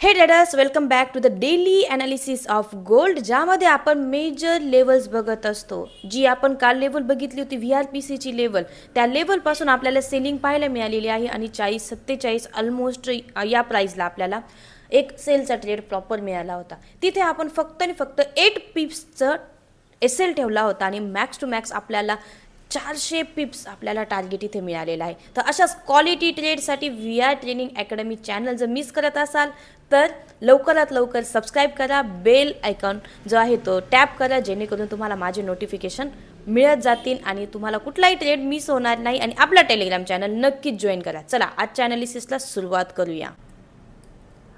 हे traders, welcome back to the daily analysis of gold, ज्यामध्ये आपण मेजर लेवल्स बघत असतो. जी आपण काल लेवल बघितली होती VRPCची लेवल, त्या लेवलपासून आपल्याला सेलिंग पाहायला मिळालेली आहे आणि 40-47 ऑलमोस्ट या प्राईजला आपल्याला एक सेलचा ट्रेड प्रॉपर मिळाला होता. तिथे आपण फक्त आणि फक्त 8 पिप्सचं SL ठेवला होता आणि मॅक्स टू मॅक्स आपल्याला 400 पिप्स आपल्याला टार्गेट इथे मिळालेला आहे. तर अशाच क्वालिटी ट्रेडसाठी VR ट्रेनिंग अकॅडमी चॅनल जर मिस करत असाल तर लवकरात लवकर सबस्क्राईब करा, बेल आयकॉन जो आहे तो टॅप करा, जेणेकरून तुम्हाला माझे नोटिफिकेशन मिळत जातील आणि तुम्हाला कुठलाही ट्रेड मिस होणार नाही. आणि आपला टेलिग्राम चॅनल नक्कीच जॉईन करा. चला आजच्या ॲनालिसिसला सुरुवात करूया.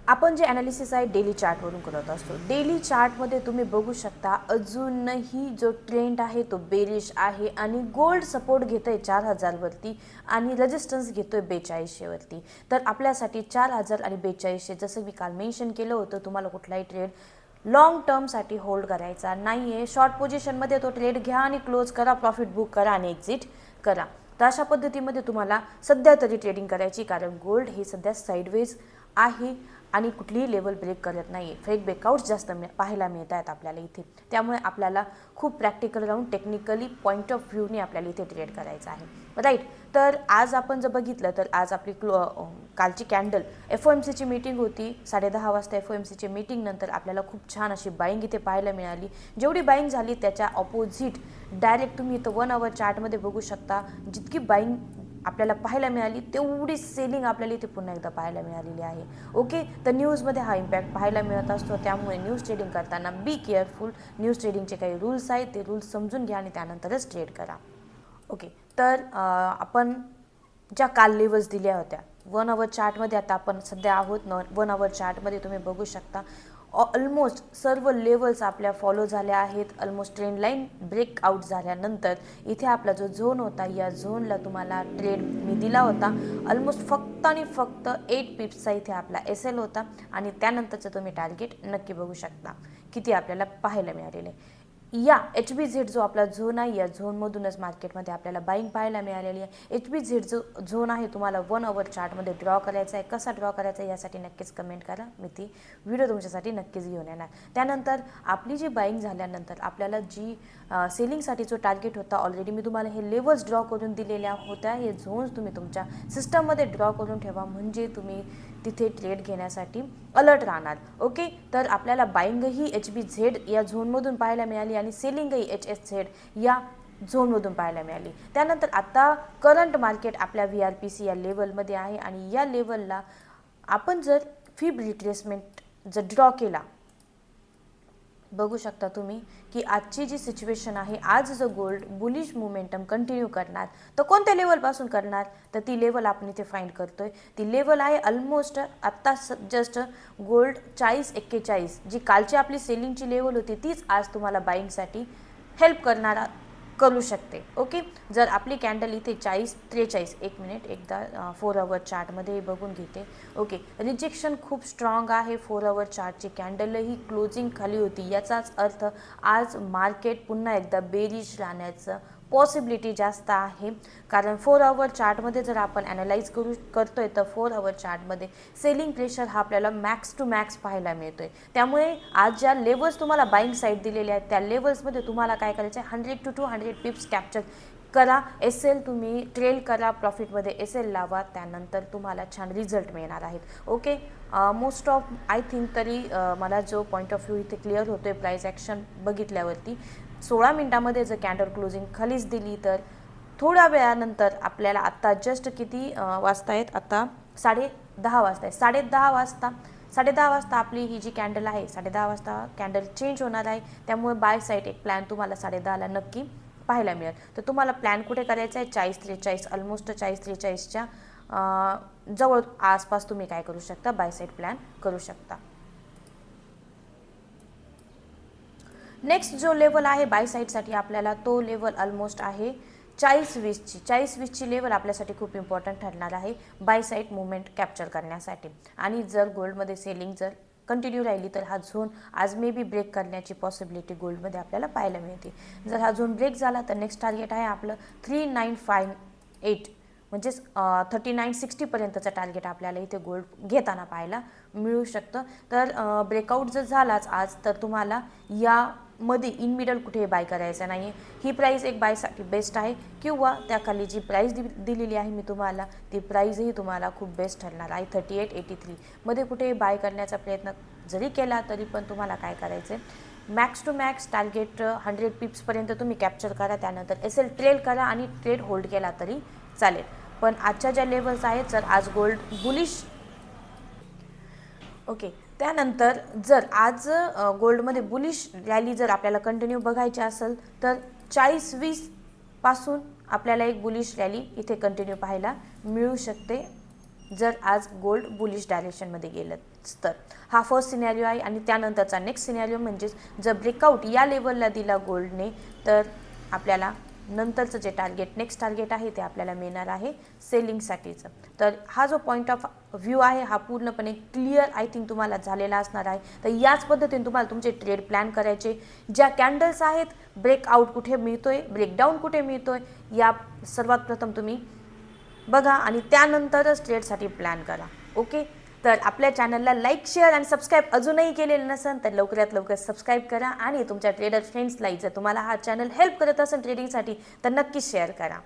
आपण जे ॲनालिसिस आहे डेली चार्टवरून करत असतो. डेली चार्टमध्ये तुम्ही बघू शकता अजूनही जो ट्रेंड आहे तो बेरिश आहे आणि गोल्ड सपोर्ट घेतो आहे 4000 वरती आणि रेजिस्टन्स घेतो आहे 4200 वरती. तर आपल्यासाठी 4000 आणि 4200 जसं मी काल मेन्शन केलं होतं, तुम्हाला कुठलाही ट्रेड लॉंग टर्मसाठी होल्ड करायचा नाही आहे. शॉर्ट पोझिशनमध्ये तो ट्रेड घ्या आणि क्लोज करा, प्रॉफिट बुक करा आणि एक्झिट करा. तर अशा पद्धतीमध्ये तुम्हाला सध्या तरी ट्रेडिंग करायची, कारण गोल्ड हे सध्या साईडवेज आहे आणि कुठलीही लेवल ब्रेक करत नाही आहे. फेक ब्रेकआउट्स जास्त पाहायला मिळत आहेत आपल्याला इथे. त्यामुळे आपल्याला खूप प्रॅक्टिकल राहून टेक्निकली पॉईंट ऑफ व्ह्यूने आपल्याला इथे ट्रेड करायचं आहे, राईट. तर आज आपण जर बघितलं तर आज आपली कालची कॅन्डल FOMCची मीटिंग होती 10:30 वाजता. FOMCची मीटिंग नंतर आपल्याला खूप छान अशी बाईंग इथे पाहायला मिळाली. जेवढी बाईंग झाली त्याच्या ऑपोजिट डायरेक्ट तुम्ही इथं 1 आवर चार्टमध्ये बघू शकता. जितकी बाईंग आपल्याला पाहायला मिळाली तेवढी सेलिंग आपल्याला इथे पुन्हा एकदा पाहायला मिळालेली आहे. ओके, तर न्यूजमध्ये हा इम्पॅक्ट पाहायला मिळत असतो. त्यामुळे न्यूज ट्रेडिंग करताना बी केअरफुल. न्यूज ट्रेडिंगचे काही रूल्स आहेत ते रूल्स समजून घ्या आणि त्यानंतरच ट्रेड करा. ओके, तर आपण ज्या काल लेवल्स दिल्या होत्या 1 आवर चार्टमध्ये, आता आपण सध्या आहोत 1 आवर चार्टमध्ये. तुम्ही बघू शकता ऑलमोस्ट सर्व लेवल्स आपल्या फॉलो झाल्या आहेत. ऑलमोस्ट ट्रेंड लाईन ब्रेकआउट झाल्यानंतर इथे आपला जो झोन होता, या झोनला तुम्हाला ट्रेड मी दिला होता. ऑलमोस्ट फक्त आणि फक्त 8 पिप्सचा इथे आपला SL होता आणि त्यानंतरचं तुम्ही टार्गेट नक्की बघू शकता किती आपल्याला पाहायला मिळालेलं आहे. या HBZ जो आपला झोन आहे, या झोनमधूनच मार्केटमध्ये आपल्याला बाईंग पाहायला मिळालेली आहे. HBZ जो झोन आहे तुम्हाला 1 आवर चार्टमध्ये ड्रॉ करायचा आहे. कसा ड्रॉ करायचा आहे यासाठी नक्कीच कमेंट करा, मी ती व्हिडिओ तुमच्यासाठी नक्कीच घेऊन येणार. त्यानंतर आपली जी बाईंग झाल्यानंतर आपल्याला जी सेलिंगसाठी जो टार्गेट होता, ऑलरेडी मी तुम्हाला हे लेवल्स ड्रॉ करून दिलेल्या होत्या. हे झोन्स तुम्ही तुमच्या सिस्टममध्ये ड्रॉ करून ठेवा, म्हणजे तुम्ही तिथे ट्रेड घेण्यासाठी अलर्ट राहणार. ओके, तर आपल्याला बाईंगही HBZ या झोनमधून पाहायला मिळाली आणि सेलिंगही HSZ या झोनमधून पाहायला मिळाली. त्यानंतर आता करंट मार्केट आपल्या VRPC या लेवलमध्ये आहे आणि या लेवलला आपण जर फिब रिट्रेसमेंट जर ड्रॉ केला, बघू शकता तुम्ही की आजची जी सिच्युएशन आहे, आज जर गोल्ड बुलिश मोमेंटम कंटिन्यू करणार तर कोणत्या लेवलपासून करणार, तर ती लेवल आपण इथे फाइंड करतोय. ती लेवल आहे ऑलमोस्ट आत्ता जस्ट गोल्ड 40-41, जी कालची आपली सेलिंगची लेवल होती तीच आज तुम्हाला बाईंगसाठी हेल्प करू शकते. ओके, जर आपली कॅन्डल इथे 40-43, एक मिनिट एकदा 4 आवर चार्टमध्ये बघून घेते. ओके, रिजेक्शन खूप स्ट्रॉंग आहे. 4 आवर चार्टची कॅन्डलही क्लोजिंग खाली होती, याचाच अर्थ आज मार्केट पुन्हा एकदा बेरिश राहण्याचं पॉसिबिलिटी जास्त आहे. कारण 4 आवर चार्टमध्ये जर आपण ॲनालाइज करतोय तर 4 आवर चार्टमध्ये सेलिंग प्रेशर हा आपल्याला मॅक्स टू मॅक्स पाहायला मिळतोय. त्यामुळे आज ज्या लेवल्स तुम्हाला बाईंग साईड दिलेल्या आहेत त्या लेवल्समध्ये तुम्हाला काय करायचं आहे, 100 to 200 पिप्स कॅप्चर करा. SL तुम्ही ट्रेल करा, प्रॉफिटमध्ये SL लावा, त्यानंतर तुम्हाला छान रिझल्ट मिळणार आहेत. Okay, most of I think तरी मला जो पॉईंट ऑफ व्ह्यू इथे क्लिअर होतो आहे प्राईस ॲक्शन बघितल्यावरती. 16 मिनिटामध्ये जर कॅन्डल क्लोजिंग खालीच दिली तर थोड्या वेळानंतर आपल्याला आत्ता जस्ट किती वाजता आहेत, आता 10:30 वाजता आहे. 10:30 वाजता आपली ही जी कॅन्डल आहे, 10:30 वाजता कॅन्डल चेंज होणार आहे. त्यामुळे बाय साईड एक प्लॅन तुम्हाला 10:30ला नक्की पाहायला मिळेल. तर तुम्हाला प्लॅन कुठे करायचा आहे, 40-43, ऑलमोस्ट 40-43च्या जवळ आसपास तुम्ही काय करू शकता, बाय साईड प्लॅन करू शकता. नेक्स्ट जो लेवल आहे बाय साईडसाठी आपल्याला, तो लेवल ऑलमोस्ट आहे 40-20ची. 40-20ची लेवल आपल्यासाठी खूप इम्पॉर्टंट ठरणार आहे बाय साईड मुवमेंट कॅप्चर करण्यासाठी. आणि जर गोल्डमध्ये सेलिंग जर कंटिन्यू राहिली तर हा झोन आज मे बी ब्रेक करण्याची पॉसिबिलिटी गोल्डमध्ये आपल्याला पाहायला मिळते. जर हा झोन ब्रेक झाला तर नेक्स्ट टार्गेट आहे आपलं 3958, म्हणजेच 3960पर्यंतचं टार्गेट आपल्याला इथे गोल्ड घेताना पाहायला मिळू शकतं. तर ब्रेकआउट जर झालाच आज तर तुम्हाला यामध्ये इन मिडल कुठे बाय करायचं नाही आहे. ही प्राईस एक बायसाठी बेस्ट आहे किंवा त्याखाली जी प्राईस दिलेली आहे मी तुम्हाला ती प्राईजही तुम्हाला खूप बेस्ट ठरणार आहे. 3883 मध्ये कुठे बाय करण्याचा प्रयत्न जरी केला तरी पण तुम्हाला काय करायचं आहे, मॅक्स टू मॅक्स टार्गेट 100 पिप्सपर्यंत तुम्ही कॅप्चर करा, त्यानंतर एस एल ट्रेल करा आणि ट्रेड होल्ड केला तरी चालेल. पण आजच्या ज्या लेवल्स आहेत, जर आज गोल्ड बुलिश ओके, त्यानंतर जर आज गोल्डमध्ये बुलिश रॅली जर आपल्याला कंटिन्यू बघायची असेल तर 40-20 पासून आपल्याला एक बुलिश रॅली इथे कंटिन्यू पाहायला मिळू शकते जर आज गोल्ड बुलिश डायरेक्शनमध्ये गेलं तर. हा फर्स्ट सिनॅरिओ आहे. आणि त्यानंतरचा नेक्स्ट सिनॅरिओ म्हणजेच जर ब्रेकआउट या लेवलला दिला गोल्डने तर आपल्याला नंतरचं जे टार्गेट नेक्स्ट टार्गेट आहे ते आपल्याला मिळणार आहे सेलिंगसाठीचं. तर हा जो पॉईंट ऑफ व्ह्यू आहे हा पूर्णपणे क्लिअर आय थिंक तुम्हाला झालेला असणार आहे. तर याच पद्धतीने तुम्हाला तुमचे ट्रेड प्लॅन करायचे. ज्या कॅन्डल्स आहेत, ब्रेकआउट कुठे मिळतोय, ब्रेकडाऊन कुठे मिळतोय, या सर्वात प्रथम तुम्ही बघा आणि त्यानंतरच ट्रेडसाठी प्लॅन करा. ओके, तर आपल्या चॅनलला लाईक, शेअर आणि सबस्क्राईब अजूनही केलेलं नसेल तर लवकरात लवकर सबस्क्राईब करा आणि तुमच्या ट्रेडर फ्रेंड्सला जर तुम्हाला हा चॅनल हेल्प करत असेल ट्रेडिंगसाठी तर नक्कीच शेअर करा.